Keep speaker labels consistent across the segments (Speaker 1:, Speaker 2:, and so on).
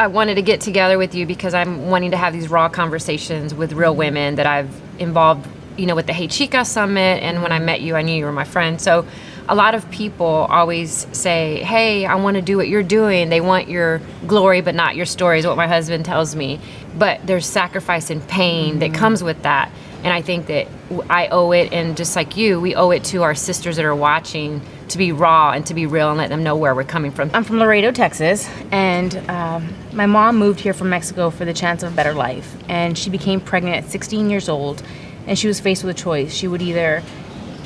Speaker 1: I wanted to get together with you because I'm wanting to have these raw conversations with real women that I've involved, with the Hey Chica Summit. And when I met you, I knew you were my friend. So a lot of people always say, hey, I want to do what you're doing. They want your glory, but not your story, is what my husband tells me. But there's sacrifice and pain that comes with that. And I think that I owe it, and just like you, we owe it to our sisters that are watching to be raw and to be real and let them know where we're coming from.
Speaker 2: I'm from Laredo, Texas, and my mom moved here from Mexico for the chance of a better life. And she became pregnant at 16 years old, and she was faced with a choice. She would either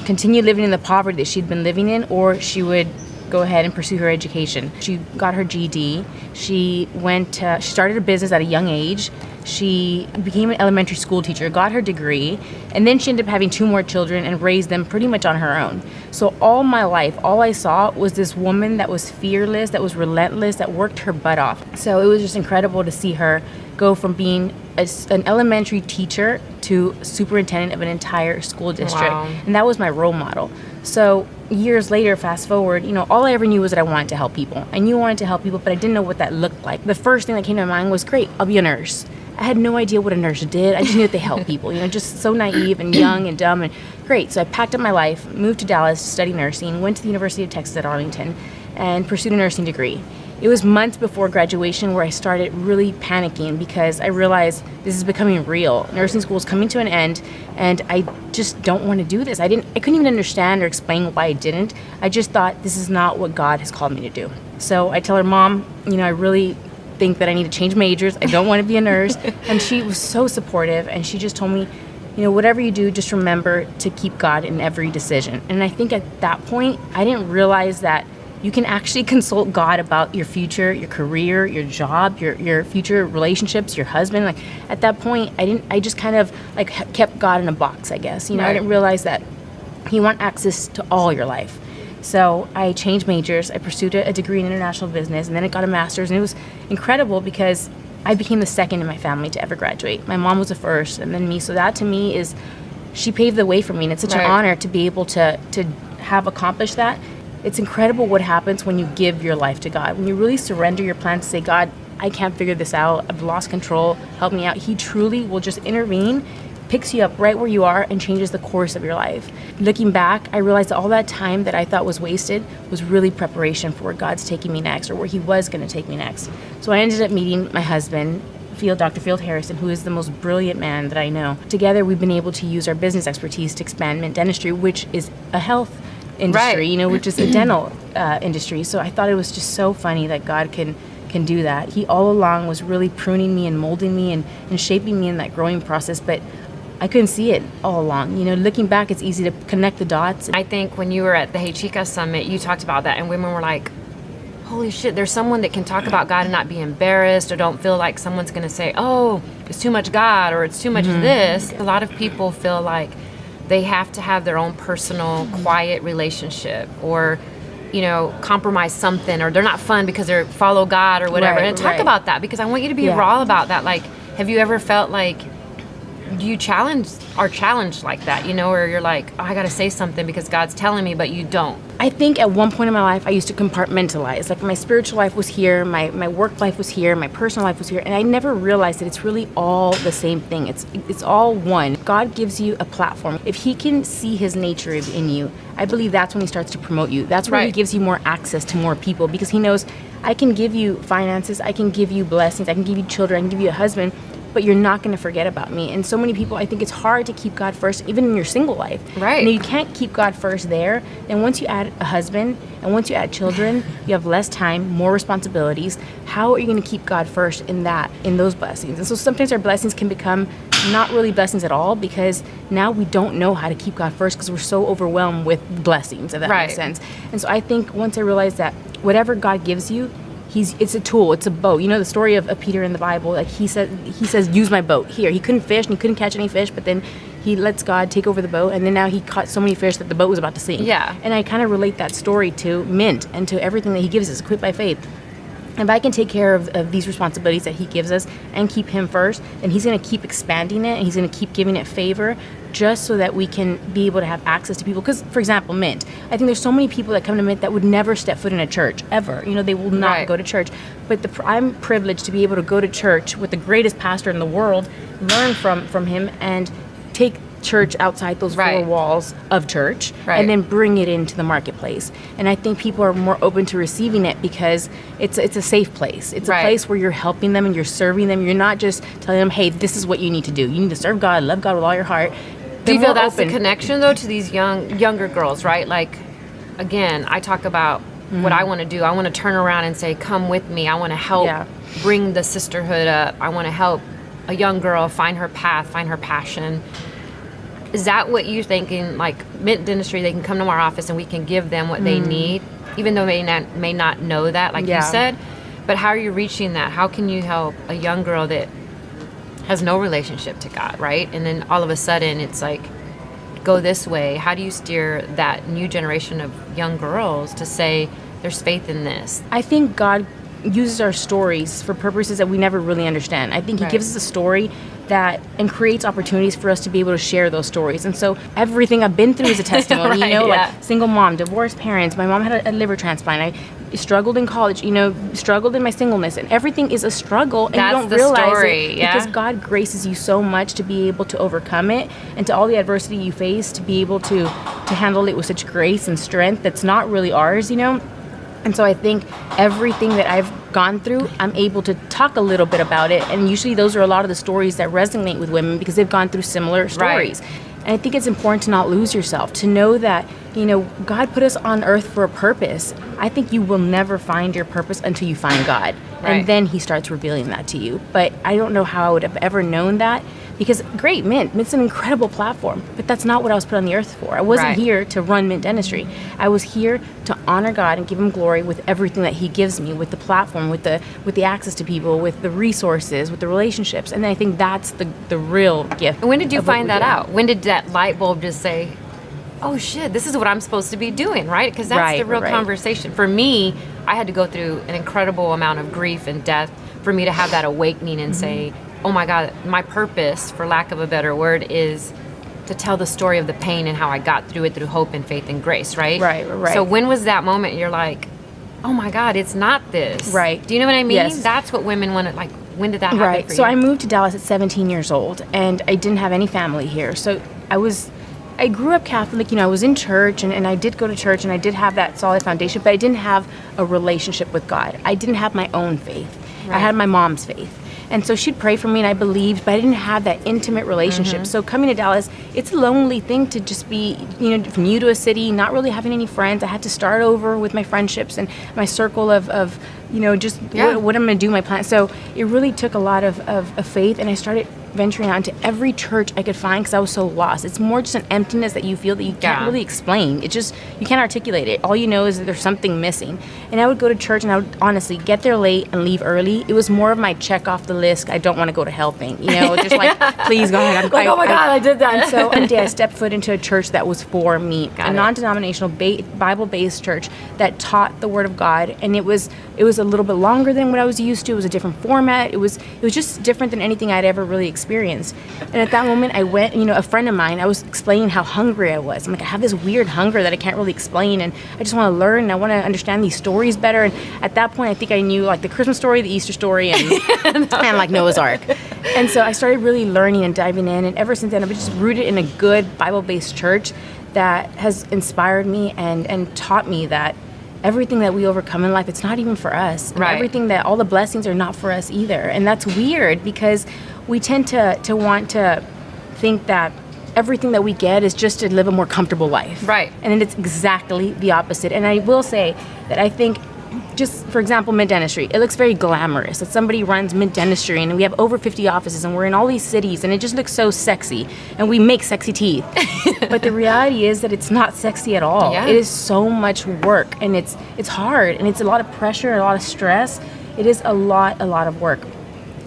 Speaker 2: continue living in the poverty that she'd been living in, or she would go ahead and pursue her education. She got her GED. She started a business at a young age. She became an elementary school teacher, got her degree, and then she ended up having 2 more children and raised them pretty much on her own. So all my life, all I saw was this woman that was fearless, that was relentless, that worked her butt off. So it was just incredible to see her go from being an elementary teacher to superintendent of an entire school district.
Speaker 1: Wow.
Speaker 2: And that was my role model. So years later, fast forward, all I ever knew was that I wanted to help people. I knew I wanted to help people, but I didn't know what that looked like. The first thing that came to my mind was, great, I'll be a nurse. I had no idea what a nurse did. I just knew that they help people, just so naive and young and dumb. And great. So I packed up my life, moved to Dallas to study nursing, went to the University of Texas at Arlington, and pursued a nursing degree. It was months before graduation where I started really panicking because I realized this is becoming real. Nursing school is coming to an end, and I just don't want to do this. I couldn't even understand or explain why I didn't. I just thought, this is not what God has called me to do. So I tell her, Mom, I really think that I need to change majors. I don't want to be a nurse. And she was so supportive, and she just told me, whatever you do, just remember to keep God in every decision. And I think at that point, I didn't realize that you can actually consult God about your future, your career, your job, your future relationships, your husband. Like at that point, I just kind of kept God in a box, I guess.
Speaker 1: Right.
Speaker 2: I didn't realize that He wants access to all your life. So I changed majors. I pursued a degree in international business, and then I got a master's. And it was incredible because I became the second in my family to ever graduate. My mom was the first, and then me. So that to me she paved the way for me. And it's such an honor to be able to have accomplished that. It's incredible what happens when you give your life to God. When you really surrender your plan to say, God, I can't figure this out. I've lost control. Help me out. He truly will just intervene, picks you up right where you are, and changes the course of your life. Looking back, I realized that all that time that I thought was wasted was really preparation for where God's taking me next, or where He was going to take me next. So I ended up meeting my husband, Dr. Field Harrison, who is the most brilliant man that I know. Together, we've been able to use our business expertise to expand mint dentistry, which is a health industry,
Speaker 1: right.
Speaker 2: Which is a dental industry. So I thought it was just so funny that God can do that. He all along was really pruning me and molding me and shaping me in that growing process, but I couldn't see it all along. Looking back, it's easy to connect the dots.
Speaker 1: I think when you were at the Hey Chica Summit, you talked about that, and women were like, holy shit, there's someone that can talk about God and not be embarrassed, or don't feel like someone's going to say, oh, it's too much God, or it's too much this. A lot of people feel like they have to have their own personal, quiet relationship, or, compromise something, or they're not fun because they follow God or whatever.
Speaker 2: Right,
Speaker 1: and talk about that, because I want you to be raw about that. Like, have you ever felt like you are challenged like that, or you're like, oh, I got to say something because God's telling me, but you don't?
Speaker 2: I think at one point in my life, I used to compartmentalize. Like, my spiritual life was here, my work life was here, my personal life was here, and I never realized that it's really all the same thing. It's all one. God gives you a platform. If He can see His nature in you, I believe that's when He starts to promote you. That's where He gives you more access to more people, because He knows, I can give you finances, I can give you blessings, I can give you children, I can give you a husband, but you're not going to forget about me. And so many people, I think it's hard to keep God first, even in your single life.
Speaker 1: Right.
Speaker 2: And you can't keep God first there. And once you add a husband, and once you add children, you have less time, more responsibilities. How are you going to keep God first in those blessings? And so sometimes our blessings can become not really blessings at all, because now we don't know how to keep God first because we're so overwhelmed with blessings, if that makes sense. And so I think once I realized that whatever God gives you, it's a tool, it's a boat. The story of Peter in the Bible, like he says, use my boat here. He couldn't fish and he couldn't catch any fish, but then he lets God take over the boat, and then now he caught so many fish that the boat was about to sink.
Speaker 1: Yeah.
Speaker 2: And I kind of relate that story to mint and to everything that He gives us, equipped by faith. If I can take care of these responsibilities that he gives us and keep him first, then he's going to keep expanding it and he's going to keep giving it favor just so that we can be able to have access to people. Because, for example, Mint, I think there's so many people that come to Mint that would never step foot in a church, ever. You know, they will not go to church. But I'm privileged to be able to go to church with the greatest pastor in the world, learn from him, and take church outside those four walls of church and then bring it into the marketplace. And I think people are more open to receiving it because it's a safe place. It's a place where you're helping them and you're serving them. You're not just telling them, hey, this is what you need to do. You need to serve God, love God with all your heart.
Speaker 1: Do you feel that's the connection though to these younger girls, right? Like, again, I talk about what I want to do. I want to turn around and say, come with me. I want to help bring the sisterhood up. I want to help a young girl find her path, find her passion. Is that what you're thinking? Like, Mint Dentistry, they can come to our office and we can give them what they need, even though they may not know that, like you said. But how are you reaching that? How can you help a young girl that has no relationship to God, right? And then all of a sudden it's like, go this way. How do you steer that new generation of young girls to say, there's faith in this?
Speaker 2: I think God uses our stories for purposes that we never really understand. I think he gives us a story and creates opportunities for us to be able to share those stories. And so everything I've been through is a testimony, like single mom, divorced parents. My mom had a liver transplant. I struggled in college, struggled in my singleness, and everything is a struggle, and
Speaker 1: that's
Speaker 2: you don't realize
Speaker 1: story,
Speaker 2: it because God graces you so much to be able to overcome it, and to all the adversity you face, to be able to handle it with such grace and strength that's not really ours, And so I think everything that I've gone through, I'm able to talk a little bit about it. And usually those are a lot of the stories that resonate with women because they've gone through similar stories. And I think it's important to not lose yourself, to know that, God put us on earth for a purpose. I think you will never find your purpose until you find God. And then he starts revealing that to you. But I don't know how I would have ever known that. Because Mint's an incredible platform, but that's not what I was put on the earth for. I wasn't here to run Mint Dentistry. I was here to honor God and give him glory with everything that he gives me, with the platform, with the access to people, with the resources, with the relationships. And I think that's the real gift.
Speaker 1: And when did you find that out? When did that light bulb just say, oh shit, this is what I'm supposed to be doing, right? Because that's the real conversation. For me, I had to go through an incredible amount of grief and death for me to have that awakening and say, oh my God, my purpose, for lack of a better word, is to tell the story of the pain and how I got through it through hope and faith and grace, right?
Speaker 2: Right.
Speaker 1: So when was that moment you're like, oh my God, it's not this?
Speaker 2: Right.
Speaker 1: Do you know what I mean?
Speaker 2: Yes.
Speaker 1: That's what women want to, like, when did that happen for you?
Speaker 2: So I moved to Dallas at 17 years old, and I didn't have any family here. So I grew up Catholic, I was in church, and I did go to church, and I did have that solid foundation, but I didn't have a relationship with God. I didn't have my own faith. I had my mom's faith. And so she'd pray for me and I believed, but I didn't have that intimate relationship. So coming to Dallas, it's a lonely thing to just be, new to a city, not really having any friends. I had to start over with my friendships and my circle of what I'm going to do, my plan. So it really took a lot of faith, and I started venturing out into every church I could find because I was so lost. It's more just an emptiness that you feel that you can't really explain. It just, you can't articulate it. All you know is that there's something missing. And I would go to church and I would honestly get there late and leave early. It was more of my check off the list, I don't want to go to hell thing. Just like, please go ahead.
Speaker 1: Oh my God, I did that.
Speaker 2: And so one day I stepped foot into a church that was for me, a non-denominational Bible-based church that taught the Word of God. And it was a little bit longer than what I was used to. It was a different format. It was just different than anything I'd ever really experienced. And at that moment I went, a friend of mine, I was explaining how hungry I was. I'm like, I have this weird hunger that I can't really explain, and I just want to learn, and I want to understand these stories better. And at that point I think I knew like the Christmas story, the Easter story, and and like Noah's Ark. And so I started really learning and diving in, and ever since then I've been just rooted in a good Bible-based church that has inspired me and taught me that everything that we overcome in life, it's not even for us. And everything that, all the blessings are not for us either. And that's weird because we tend to want to think that everything that we get is just to live a more comfortable life.
Speaker 1: Right.
Speaker 2: And then it's exactly the opposite. And I will say that I think, just for example, Mint Dentistry, it looks very glamorous that somebody runs Mint Dentistry and we have over 50 offices and we're in all these cities and it just looks so sexy and we make sexy teeth. But the reality is that it's not sexy at all.
Speaker 1: Yeah.
Speaker 2: It is so much work, and it's hard, and it's a lot of pressure, a lot of stress. It is a lot of work.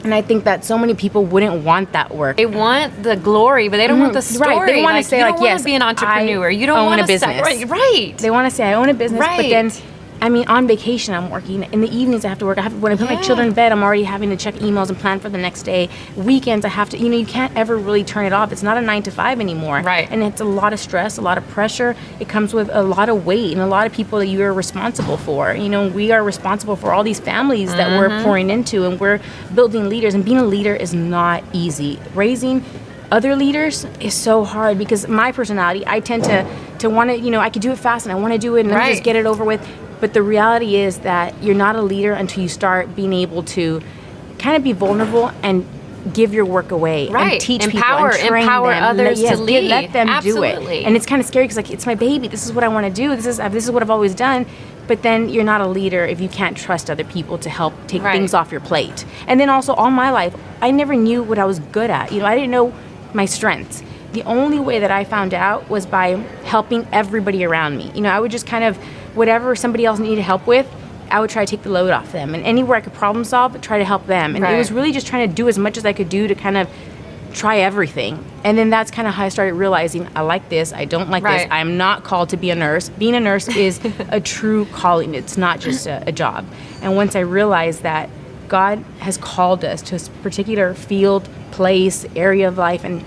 Speaker 2: And I think that so many people wouldn't want that work.
Speaker 1: They want the glory, but they don't want the story.
Speaker 2: Right. They want to say,
Speaker 1: you don't
Speaker 2: yes,
Speaker 1: be an entrepreneur. You don't
Speaker 2: own
Speaker 1: want
Speaker 2: a business.
Speaker 1: Right.
Speaker 2: They want to say, I own a business, but then I mean, on vacation, I'm working. In the evenings, I have to work. When I put my children in bed, I'm already having to check emails and plan for the next day. Weekends, I have to, you can't ever really turn it off. It's not a 9 to 5 anymore.
Speaker 1: Right.
Speaker 2: And it's a lot of stress, a lot of pressure. It comes with a lot of weight and a lot of people that you are responsible for. We are responsible for all these families that we're pouring into, and we're building leaders. And being a leader is not easy. Raising other leaders is so hard because my personality, I tend to want to, I could do it fast and I want to do it and let me just get it over with. But the reality is that you're not a leader until you start being able to kind of be vulnerable and give your work away and teach people and train
Speaker 1: empower
Speaker 2: them.
Speaker 1: others to lead.
Speaker 2: Let them do it.
Speaker 1: Absolutely.
Speaker 2: And it's kind of scary because it's my baby. This is what I want to do. This is what I've always done. But then you're not a leader if you can't trust other people to help take things off your plate. And then also all my life, I never knew what I was good at. I didn't know my strengths. The only way that I found out was by helping everybody around me. I would just kind of, whatever somebody else needed help with, I would try to take the load off them. And anywhere I could problem solve, try to help them. And it was really just trying to do as much as I could do to kind of try everything. And then that's kind of how I started realizing I like this, I don't like this. I'm not called to be a nurse. Being a nurse is a true calling. It's not just a job. And once I realized that God has called us to a particular field, place, area of life, and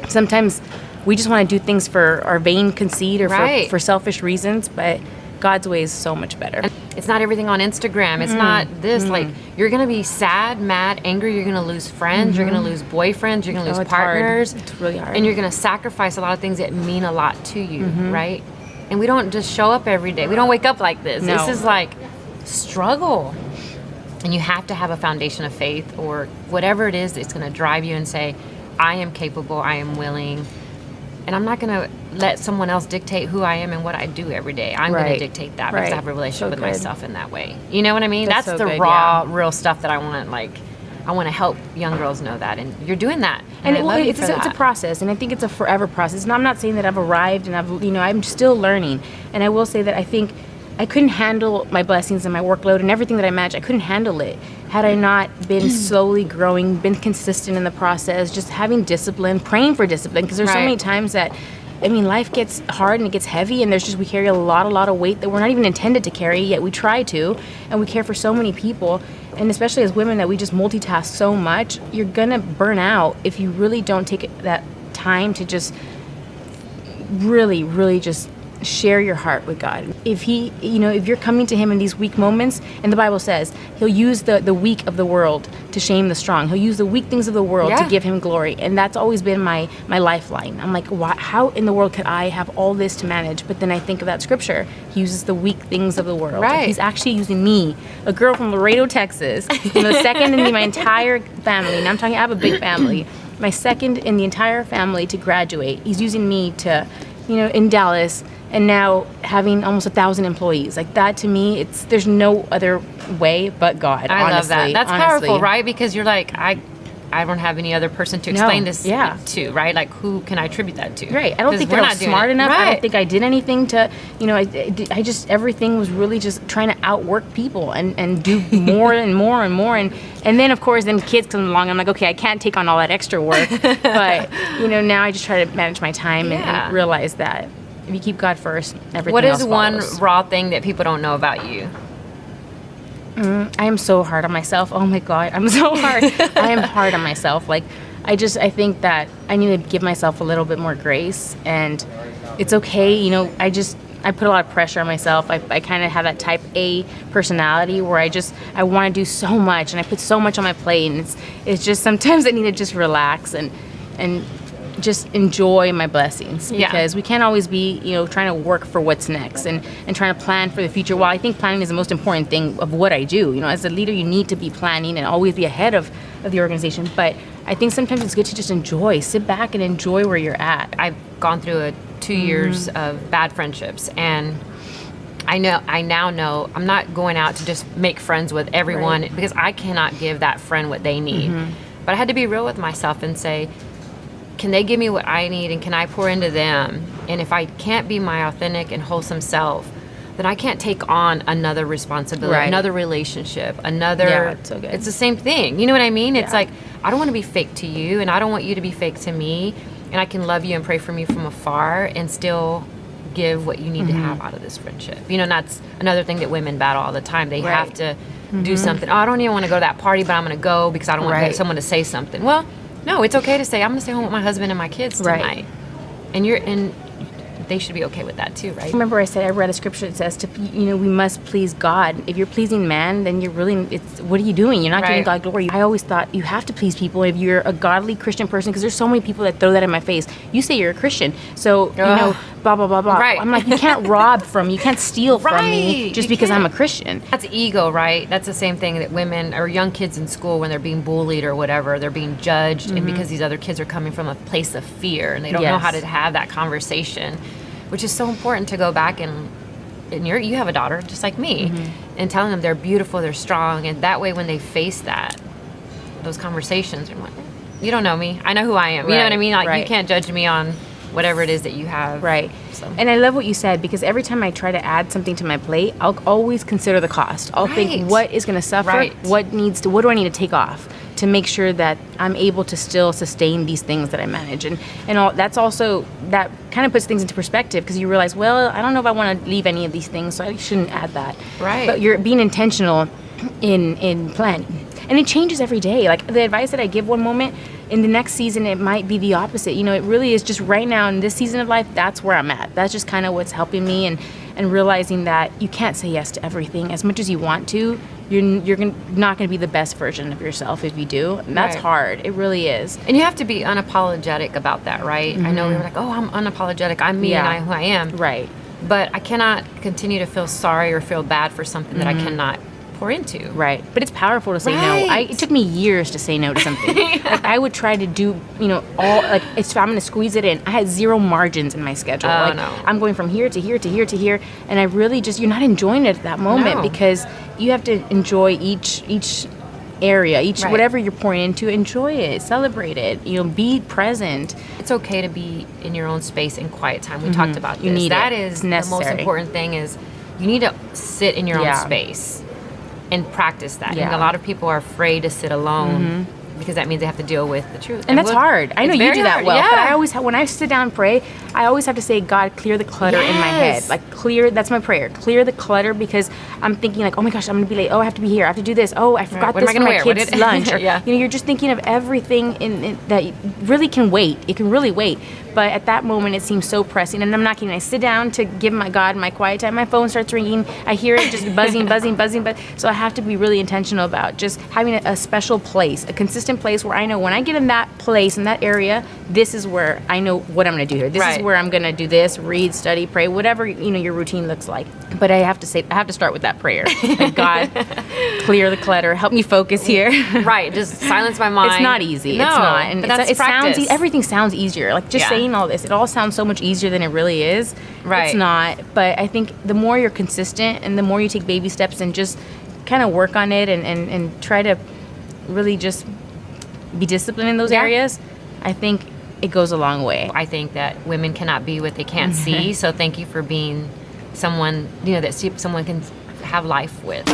Speaker 2: sometimes we just want to do things for our vain conceit or for selfish reasons, but God's way is so much better.
Speaker 1: And it's not everything on Instagram. It's not this. Like, you're going to be sad, mad, angry. You're going to lose friends. You're going to lose boyfriends. You're going to lose partners.
Speaker 2: It's really hard.
Speaker 1: And you're going to sacrifice a lot of things that mean a lot to you, right? And we don't just show up every day. We don't wake up like this.
Speaker 2: No.
Speaker 1: This is like struggle. And you have to have a foundation of faith or whatever it is that's going to drive you and say, I am capable, I am willing, and I'm not going to let someone else dictate who I am and what I do every day. I'm going to dictate that because I have a relationship with myself in that way. You know what I mean? That's so the raw, real stuff that I want. I want to help young girls know that, and you're doing that.
Speaker 2: And it's a process, and I think it's a forever process. And I'm not saying that I've arrived, and I'm still learning. And I will say that I think I couldn't handle my blessings and my workload and everything that I managed. I couldn't handle it had I not been slowly growing, been consistent in the process, just having discipline, praying for discipline. Because there's so many times that, life gets hard and it gets heavy, and we carry a lot of weight that we're not even intended to carry, yet we try to, and we care for so many people. And especially as women that we just multitask so much, you're gonna burn out if you really don't take that time to just really, really just share your heart with God. If if you're coming to him in these weak moments, and the Bible says he'll use the weak of the world to shame the strong. He'll use the weak things of the world to give him glory. And that's always been my lifeline. I'm like, how in the world could I have all this to manage? But then I think of that scripture. He uses the weak things of the world.
Speaker 1: Right.
Speaker 2: He's actually using me, a girl from Laredo, Texas, second in my entire family. And I have a big family. My second in the entire family to graduate. He's using me to, in Dallas, and now having almost 1,000 employees. Like that, to me, there's no other way but God.
Speaker 1: I love that. That's
Speaker 2: honestly
Speaker 1: powerful, right? Because you're like, I don't have any other person to explain this to, right? Like, who can I attribute that to?
Speaker 2: Right. I don't think that I was smart enough.
Speaker 1: Right.
Speaker 2: I don't think I did anything to, I just, everything was really just trying to outwork people and do more and more and more. And then, of course, then kids come along. I'm like, okay, I can't take on all that extra work. But, now I just try to manage my time and realize that if you keep God first, everything else follows.
Speaker 1: What is one raw thing that people don't know about you?
Speaker 2: I am so hard on myself. Oh my God, I'm so hard. I am hard on myself. Like, I think that I need to give myself a little bit more grace, and it's okay. I put a lot of pressure on myself. I kind of have that type A personality where I want to do so much, and I put so much on my plate, and it's just sometimes I need to just relax and just enjoy my blessings, because we can't always be trying to work for what's next and trying to plan for the future. While I think planning is the most important thing of what I do, as a leader you need to be planning and always be ahead of the organization, but I think sometimes it's good to just sit back and enjoy where you're at.
Speaker 1: I've gone through 2 years of bad friendships, and I now know I'm not going out to just make friends with everyone, because I cannot give that friend what they need. But I had to be real with myself and say, can they give me what I need, and can I pour into them? And if I can't be my authentic and wholesome self, then I can't take on another responsibility, another relationship, it's so good. It's the same thing. You know what I mean? It's like, I don't want to be fake to you, and I don't want you to be fake to me, and I can love you and pray for me from afar and still give what you need to have out of this friendship. You know, and that's another thing that women battle all the time. They have to do something. Oh, I don't even want to go to that party, but I'm going to go because I don't want someone to say something. Well, no, it's okay to say, I'm going to stay home with my husband and my kids tonight. And they should be okay with that too, right?
Speaker 2: Remember I said I read a scripture that says we must please God. If you're pleasing man, then what are you doing? You're not giving God glory. I always thought you have to please people if you're a godly Christian person, because there's so many people that throw that in my face. You say you're a Christian, so blah blah blah blah. I'm like, you can't you can't steal from me just because I'm a Christian.
Speaker 1: That's ego, right? That's the same thing that women or young kids in school, when they're being bullied or whatever, they're being judged, and because these other kids are coming from a place of fear and they don't know how to have that conversation, which is so important to go back and you have a daughter just like me, and telling them they're beautiful, they're strong, and that way when they face those conversations, you're like, you don't know me, I know who I am. You know what I mean? Like you can't judge me on whatever it is that you have.
Speaker 2: Right. So. And I love what you said, because every time I try to add something to my plate, I'll always consider the cost. I'll think, what is going to suffer? What do I need to take off to make sure that I'm able to still sustain these things that I manage? And that kind of puts things into perspective, because you realize, well, I don't know if I want to leave any of these things, so I shouldn't add that.
Speaker 1: Right.
Speaker 2: But you're being intentional in planning. And it changes every day. Like the advice that I give one moment, in the next season, it might be the opposite. You know, it really is just right now in this season of life, that's where I'm at. That's just kind of what's helping me, and realizing that you can't say yes to everything as much as you want to. You're not going to be the best version of yourself if you do. And that's hard. It really is.
Speaker 1: And you have to be unapologetic about that, right? I know we're like, oh, I'm unapologetic. I'm me and I'm who I am.
Speaker 2: Right.
Speaker 1: But I cannot continue to feel sorry or feel bad for something that I cannot pour into.
Speaker 2: Right. But it's powerful to say no. It took me years to say no to something. Like I would try to do, all, like, I'm going to squeeze it in. I had zero margins in my schedule. I'm going from here to here to here to here. And I really you're not enjoying it at that moment, because you have to enjoy each area, whatever you're pouring into, enjoy it, celebrate it, be present.
Speaker 1: It's okay to be in your own space in quiet time. We talked about this.
Speaker 2: You need
Speaker 1: that
Speaker 2: it.
Speaker 1: is
Speaker 2: It's
Speaker 1: the most important thing, is you need to sit in your own space and practice that. And a lot of people are afraid to sit alone because that means they have to deal with the truth.
Speaker 2: And that's hard. I know you do that well.
Speaker 1: Yeah.
Speaker 2: But I always when I sit down and pray, I always have to say, God, clear the clutter in my head. Like that's my prayer. Clear the clutter, because I'm thinking like, oh my gosh, I'm going to be late. Oh, I have to be here. I have to do this. Oh, I forgot this for my kids' lunch. Or, you're just thinking of everything that really can wait. It can really wait. But at that moment, it seems so pressing. And I'm not kidding. I sit down to give my God my quiet time. My phone starts ringing. I hear it just buzzing. But so I have to be really intentional about just having a special place, a consistent place where I know when I get in that place, in that area, this is where I know what I'm going to do here. This is where I'm going to do this, read, study, pray, whatever your routine looks like. But I have to start with that prayer. Like, God, clear the clutter. Help me focus here.
Speaker 1: Right. Just silence my mind.
Speaker 2: It's not easy.
Speaker 1: No,
Speaker 2: it's not. And
Speaker 1: it
Speaker 2: sounds everything sounds easier. Like just saying all this, it all sounds so much easier than it really is.
Speaker 1: Right.
Speaker 2: It's not. But I think the more you're consistent and the more you take baby steps and just kind of work on it and try to really just be disciplined in those areas, I think it goes a long way.
Speaker 1: I think that women cannot be what they can't see. So thank you for being someone, that someone can have life with.